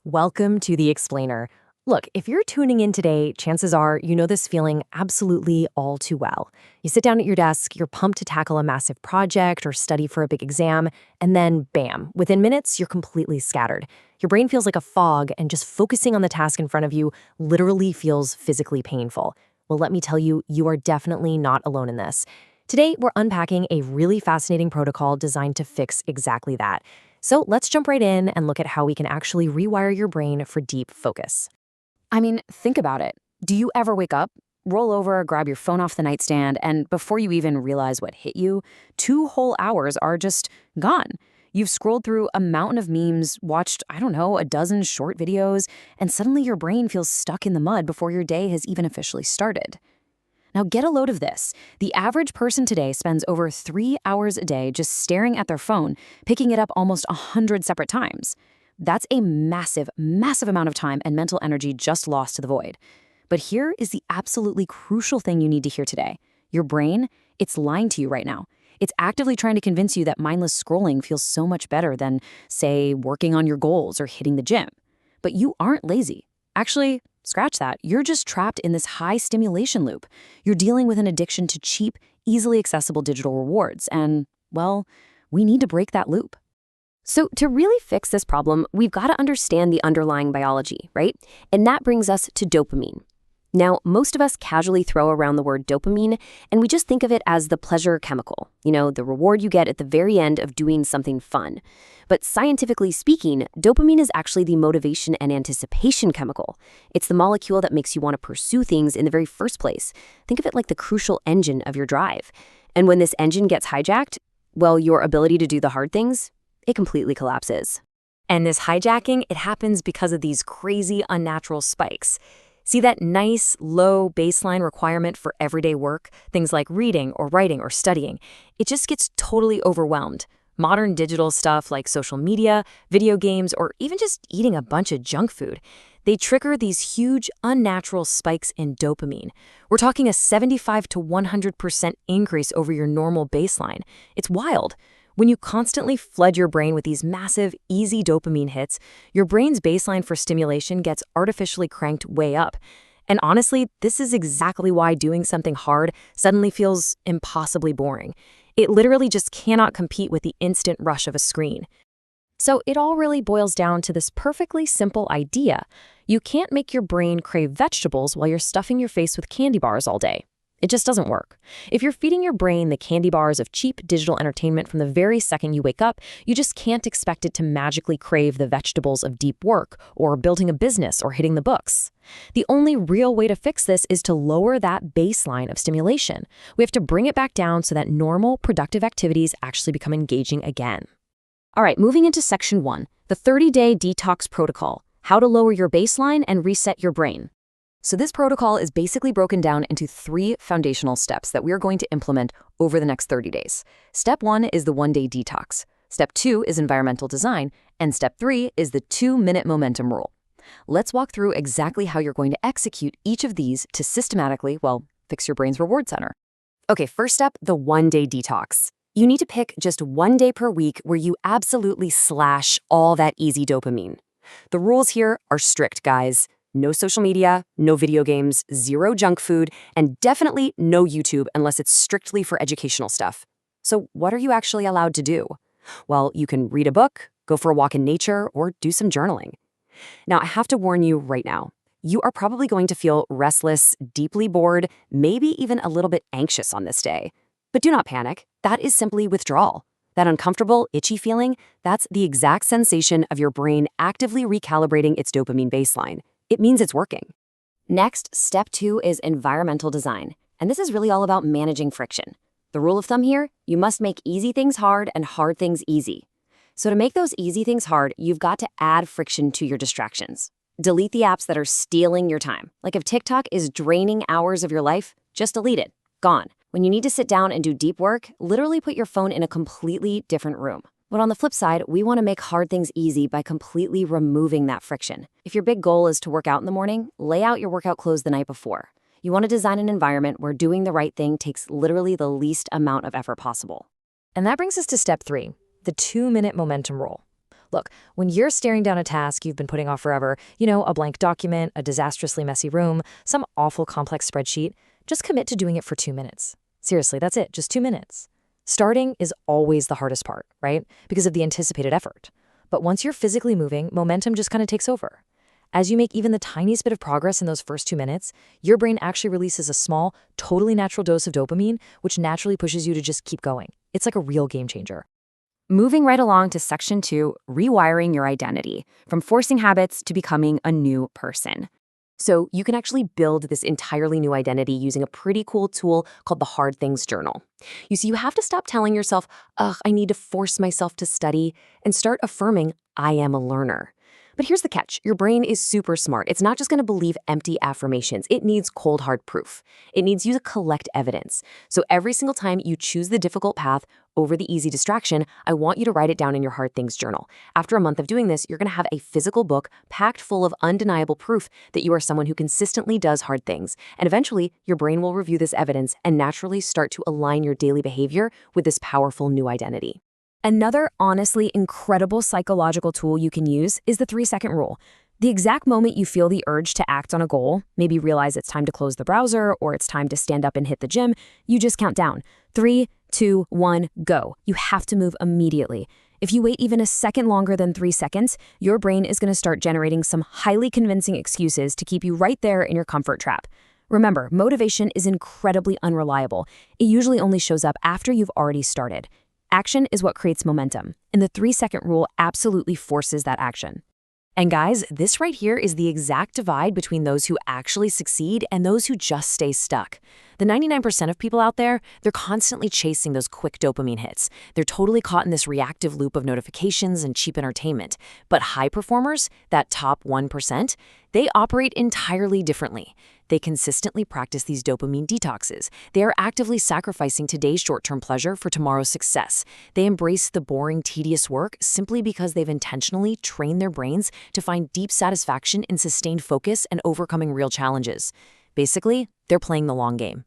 Welcome to The Explainer. Look, if you're tuning in today, chances are you know this feeling absolutely all too well. You sit down at your desk, you're pumped to tackle a massive project or study for a big exam, and then bam, within minutes, you're completely scattered. Your brain feels like a fog, and just focusing on the task in front of you literally feels physically painful. Well, let me tell you, you are definitely not alone in this. Today, we're unpacking a really fascinating protocol designed to fix exactly that. So let's jump right in and look at how we can actually rewire your brain for deep focus. I mean, think about it. Do you ever wake up, roll over, grab your phone off the nightstand, and before you even realize what hit you, 2 whole hours are just gone? You've scrolled through a mountain of memes, watched, I don't know, a dozen short videos, and suddenly your brain feels stuck in the mud before your day has even officially started. Now get a load of this. The average person today spends over 3 hours a day just staring at their phone, picking it up almost 100 separate times. That's a massive, massive amount of time and mental energy just lost to the void. But here is the absolutely crucial thing you need to hear today. Your brain, it's lying to you right now. It's actively trying to convince you that mindless scrolling feels so much better than, say, working on your goals or hitting the gym. But you aren't lazy. Actually, scratch that. You're just trapped in this high stimulation loop. You're dealing with an addiction to cheap, easily accessible digital rewards. And, well, we need to break that loop. So to really fix this problem, we've got to understand the underlying biology, right? And that brings us to dopamine. Now, most of us casually throw around the word dopamine, and we just think of it as the pleasure chemical, the reward you get at the very end of doing something fun. But scientifically speaking, dopamine is actually the motivation and anticipation chemical. It's the molecule that makes you want to pursue things in the very first place. Think of it like the crucial engine of your drive. And when this engine gets hijacked, well, your ability to do the hard things, it completely collapses. And this hijacking, it happens because of these crazy, unnatural spikes. See that nice, low baseline requirement for everyday work, things like reading or writing or studying? It just gets totally overwhelmed. Modern digital stuff like social media, video games, or even just eating a bunch of junk food, they trigger these huge, unnatural spikes in dopamine. We're talking a 75 to 100% increase over your normal baseline. It's wild. When you constantly flood your brain with these massive, easy dopamine hits, your brain's baseline for stimulation gets artificially cranked way up. And honestly, this is exactly why doing something hard suddenly feels impossibly boring. It literally just cannot compete with the instant rush of a screen. So it all really boils down to this perfectly simple idea. You can't make your brain crave vegetables while you're stuffing your face with candy bars all day. It just doesn't work. If you're feeding your brain the candy bars of cheap digital entertainment from the very second you wake up, you just can't expect it to magically crave the vegetables of deep work or building a business or hitting the books. The only real way to fix this is to lower that baseline of stimulation. We have to bring it back down so that normal, productive activities actually become engaging again. All right, moving into section 1, the 30-day detox protocol, how to lower your baseline and reset your brain. So this protocol is basically broken down into 3 foundational steps that we're going to implement over the next 30 days. Step 1 is the one-day detox. Step 2 is environmental design. And step 3 is the 2-minute momentum rule. Let's walk through exactly how you're going to execute each of these to systematically, fix your brain's reward center. Okay, first step, the one-day detox. You need to pick just 1 day per week where you absolutely slash all that easy dopamine. The rules here are strict, guys. No social media, no video games, 0 junk food, and definitely no YouTube unless it's strictly for educational stuff. So what are you actually allowed to do? Well, you can read a book, go for a walk in nature, or do some journaling. Now, I have to warn you right now, you are probably going to feel restless, deeply bored, maybe even a little bit anxious on this day. But do not panic. That is simply withdrawal. That uncomfortable, itchy feeling, that's the exact sensation of your brain actively recalibrating its dopamine baseline. It means it's working. Next, step 2 is environmental design. And this is really all about managing friction. The rule of thumb here, you must make easy things hard and hard things easy. So to make those easy things hard, you've got to add friction to your distractions. Delete the apps that are stealing your time. Like if TikTok is draining hours of your life, just delete it. Gone. When you need to sit down and do deep work, literally put your phone in a completely different room. But on the flip side, we want to make hard things easy by completely removing that friction. If your big goal is to work out in the morning, lay out your workout clothes the night before. You want to design an environment where doing the right thing takes literally the least amount of effort possible. And that brings us to step 3, the 2-minute momentum rule. Look, when you're staring down a task you've been putting off forever, a blank document, a disastrously messy room, some awful complex spreadsheet, just commit to doing it for 2 minutes. Seriously, that's it, just 2 minutes. Starting is always the hardest part, right? Because of the anticipated effort. But once you're physically moving, momentum just kind of takes over. As you make even the tiniest bit of progress in those first 2 minutes, your brain actually releases a small, totally natural dose of dopamine, which naturally pushes you to just keep going. It's like a real game changer. Moving right along to section 2, rewiring your identity, from forcing habits to becoming a new person. So you can actually build this entirely new identity using a pretty cool tool called the Hard Things Journal. You see, you have to stop telling yourself, ugh, I need to force myself to study, and start affirming, I am a learner. But here's the catch. Your brain is super smart. It's not just going to believe empty affirmations. It needs cold, hard proof. It needs you to collect evidence. So every single time you choose the difficult path over the easy distraction, I want you to write it down in your Hard Things Journal. After a month of doing this, you're going to have a physical book packed full of undeniable proof that you are someone who consistently does hard things. And eventually, your brain will review this evidence and naturally start to align your daily behavior with this powerful new identity. Another honestly incredible psychological tool you can use is the 3-second rule. The exact moment you feel the urge to act on a goal, maybe realize it's time to close the browser or it's time to stand up and hit the gym, you just count down. 3, 2, 1, go. You have to move immediately. If you wait even a second longer than 3 seconds, your brain is going to start generating some highly convincing excuses to keep you right there in your comfort trap. Remember, motivation is incredibly unreliable. It usually only shows up after you've already started. Action is what creates momentum, and the 3-second rule absolutely forces that action. And guys, this right here is the exact divide between those who actually succeed and those who just stay stuck. The 99% of people out there, they're constantly chasing those quick dopamine hits. They're totally caught in this reactive loop of notifications and cheap entertainment. But high performers, that top 1%, they operate entirely differently. They consistently practice these dopamine detoxes. They are actively sacrificing today's short-term pleasure for tomorrow's success. They embrace the boring, tedious work simply because they've intentionally trained their brains to find deep satisfaction in sustained focus and overcoming real challenges. Basically, they're playing the long game.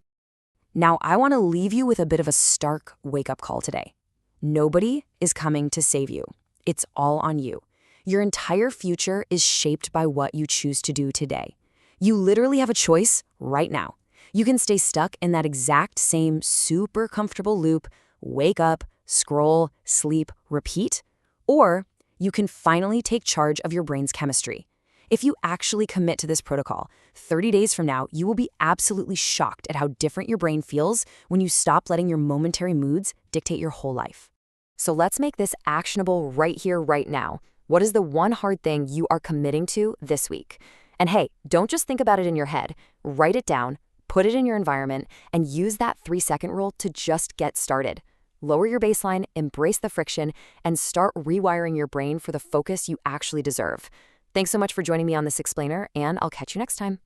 Now, I want to leave you with a bit of a stark wake-up call today. Nobody is coming to save you. It's all on you. Your entire future is shaped by what you choose to do today. You literally have a choice right now. You can stay stuck in that exact same super comfortable loop, wake up, scroll, sleep, repeat, or you can finally take charge of your brain's chemistry. If you actually commit to this protocol, 30 days from now, you will be absolutely shocked at how different your brain feels when you stop letting your momentary moods dictate your whole life. So let's make this actionable right here, right now. What is the one hard thing you are committing to this week? And hey, don't just think about it in your head. Write it down, put it in your environment, and use that 3-second rule to just get started. Lower your baseline, embrace the friction, and start rewiring your brain for the focus you actually deserve. Thanks so much for joining me on this explainer, and I'll catch you next time.